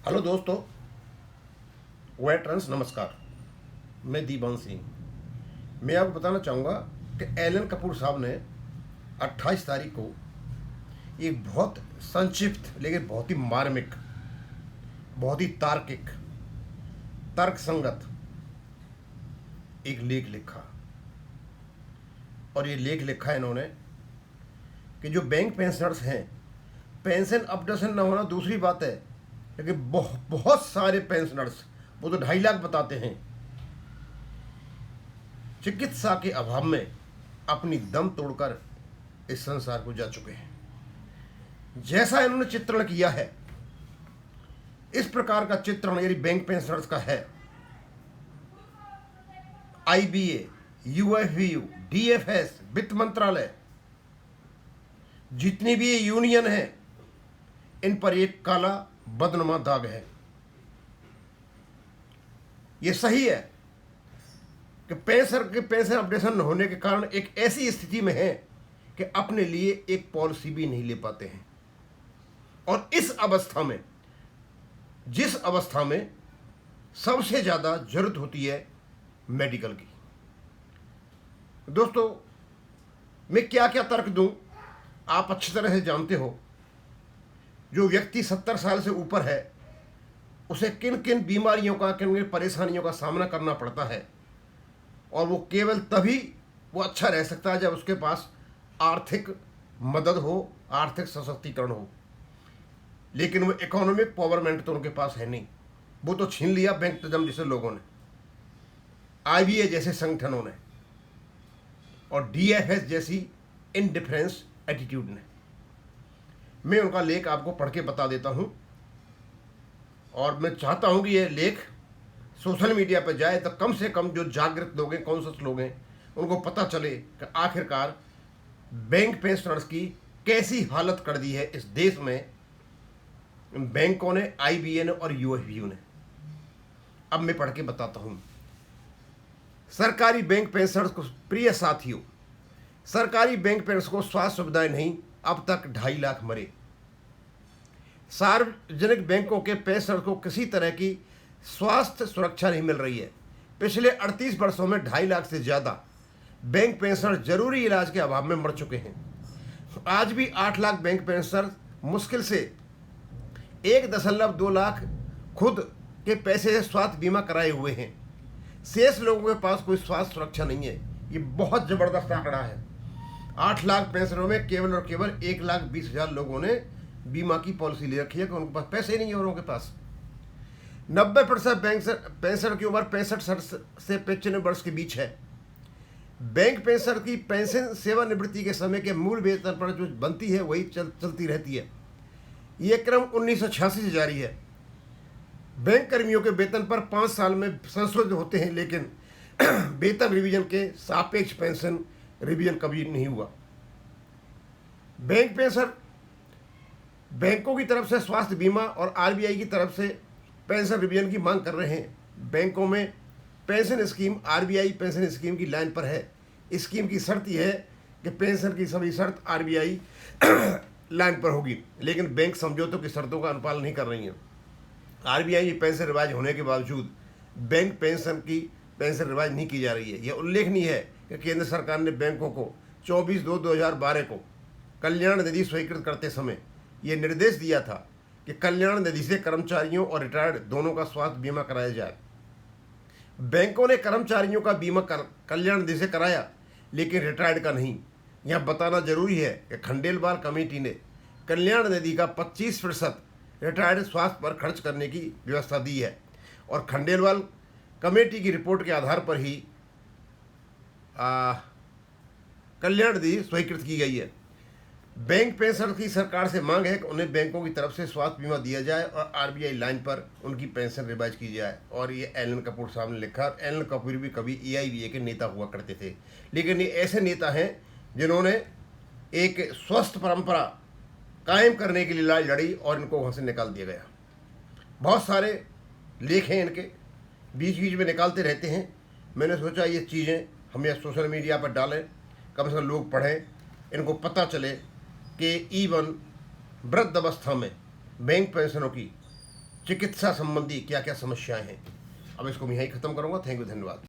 Hello दोस्तों, veterans नमस्कार। मैं दीवान सिंह। मैं आपको बताना चाहूँगा कि एलन कपूर साहब ने 28 तारीख को एक बहुत संक्षिप्त लेकिन बहुत ही मार्मिक, बहुत ही तार्किक, तर्कसंगत एक लेख लिखा। और ये लेख लिखा है इन्होंने कि जो बैंक पेंशनर्स हैं, पेंशन अपडेशन ना होना दूसरी बात है, लेकिन बहुत सारे पेंशनर्स, वो तो 2.5 लाख बताते हैं, चिकित्सा के अभाव में अपनी दम तोड़कर इस संसार को जा चुके हैं। जैसा इन्होंने चित्रण किया है, इस प्रकार का चित्रण यदि बैंक पेंशनर्स का है, आईबीए, यूएफबीयू, डीएफएस, वित्त मंत्रालय, जितनी भी ये यूनियन है, इन पर एक काला बदनुमा दाग है। ये सही है कि पेंशन अपडेशन न होने के कारण एक ऐसी स्थिति में है कि अपने लिए एक पॉलिसी भी नहीं ले पाते हैं। और इस अवस्था में, जिस अवस्था में सबसे ज़्यादा जरूरत होती है मेडिकल की। दोस्तों, मैं क्या क्या तर्क दूं, आप अच्छी तरह से जानते हो। जो व्यक्ति 70 साल से ऊपर है, उसे किन किन बीमारियों का, किन किन परेशानियों का सामना करना पड़ता है, और वो केवल तभी वो अच्छा रह सकता है जब उसके पास आर्थिक मदद हो, आर्थिक सशक्तिकरण हो। लेकिन वो इकोनॉमिक पावरमेंट तो उनके पास है नहीं। वो तो छीन लिया बैंकटिज्म जैसे लोगों ने, आईबीए जैसे संगठनों ने, और डीएफएस जैसी इनडिफरेंस एटीट्यूड ने। मैं उनका लेख आपको पढ़ के बता देता हूं, और मैं चाहता हूं कि ये लेख सोशल मीडिया पर जाए तो कम से कम जो जागृत लोग हैं, कॉन्शियस लोग हैं, उनको पता चले कि आखिरकार बैंक पेंशनर्स की कैसी हालत कर दी है इस देश में बैंकों ने, आईबीए ने और यूएफबीयू ने। अब मैं पढ़ के बताता हूं। सरकारी बैंक पेंशनर्स को, प्रिय साथियों, सरकारी बैंक पेंशनर्स को स्वास्थ्य सुविधाएं नहीं, अब तक 2.5 लाख मरे। सार्वजनिक बैंकों के पेंशनर्स को किसी तरह की स्वास्थ्य सुरक्षा नहीं मिल रही है। पिछले 38 वर्षों में 2.5 लाख से ज़्यादा बैंक पेंशनर जरूरी इलाज के अभाव में मर चुके हैं। आज भी 8 लाख बैंक पेंशनर मुश्किल से 1.2 लाख खुद के पैसे से स्वास्थ्य बीमा कराए हुए हैं। शेष लोगों के पास कोई स्वास्थ्य सुरक्षा नहीं है। ये बहुत ज़बरदस्त आंकड़ा है। 8 लाख पेंशनरों में केवल और केवल 1,20,000 लोगों ने बीमा की पॉलिसी ले रखी है कि उनके पास पैसे नहीं है। और उनके पास 90% पेंशनर की उम्र 65 से 95 वर्ष के बीच है। बैंक पेंशनर की पेंशन सेवानिवृत्ति के समय के मूल वेतन पर जो बनती है वही चलती रहती है। ये क्रम 1986 से जारी है। बैंक कर्मियों के वेतन पर 5 साल में संशोधित होते हैं, लेकिन वेतन रिवीजन के सापेक्ष पेंशन रिवीजन कभी नहीं हुआ। बैंक पेंशन बैंकों की तरफ से स्वास्थ्य बीमा और आरबीआई की तरफ से पेंशन रिवीजन की मांग कर रहे हैं। बैंकों में pension scheme RBI pension scheme की लाइन पर है। स्कीम की शर्त यह है कि पेंशन की सभी शर्त आरबीआई लाइन पर होगी, लेकिन बैंक समझौतों की शर्तों का अनुपालन नहीं कर रही हैं। आरबीआई की पेंशन रिवाइज होने के बावजूद बैंक पेंशन की पेंशन रिवाइज नहीं की जा रही है। यह उल्लेखनीय है कि केंद्र सरकार ने बैंकों को 24/2/2012 को कल्याण निधि स्वीकृत करते समय ये निर्देश दिया था कि कल्याण निधि से कर्मचारियों और रिटायर्ड दोनों का स्वास्थ्य बीमा कराया जाए। बैंकों ने कर्मचारियों का बीमा कल्याण निधि से कराया, लेकिन रिटायर्ड का नहीं। यह बताना जरूरी है कि खंडेलवाल कमेटी ने कल्याण निधि का 25% रिटायर्ड स्वास्थ्य पर खर्च करने की व्यवस्था दी है, और खंडेलवाल कमेटी की रिपोर्ट के आधार पर ही कल्याण निधि स्वीकृत की गई है। बैंक पेंशन की सरकार से मांग है कि उन्हें बैंकों की तरफ से स्वास्थ्य बीमा दिया जाए और आरबीआई लाइन पर उनकी पेंशन रिवाइज की जाए। और ये एलन कपूर साहब ने लिखा। एलन कपूर भी कभी एआईबीए के नेता हुआ करते थे, लेकिन ये ऐसे नेता हैं जिन्होंने एक स्वस्थ परंपरा कायम करने के लिए लड़ाई लड़ी और इनको वहाँ से निकाल दिया गया। बहुत सारे लेख हैं इनके, बीच बीच में निकालते रहते हैं। मैंने सोचा ये चीज़ें हम यह सोशल मीडिया पर डालें, कम से कम लोग पढ़ें, इनको पता चले कि इवन वृद्ध अवस्था में बैंक पेंशनों की चिकित्सा संबंधी क्या क्या समस्याएं हैं। अब इसको मैं यहीं ख़त्म करूँगा। थैंक यू, धन्यवाद।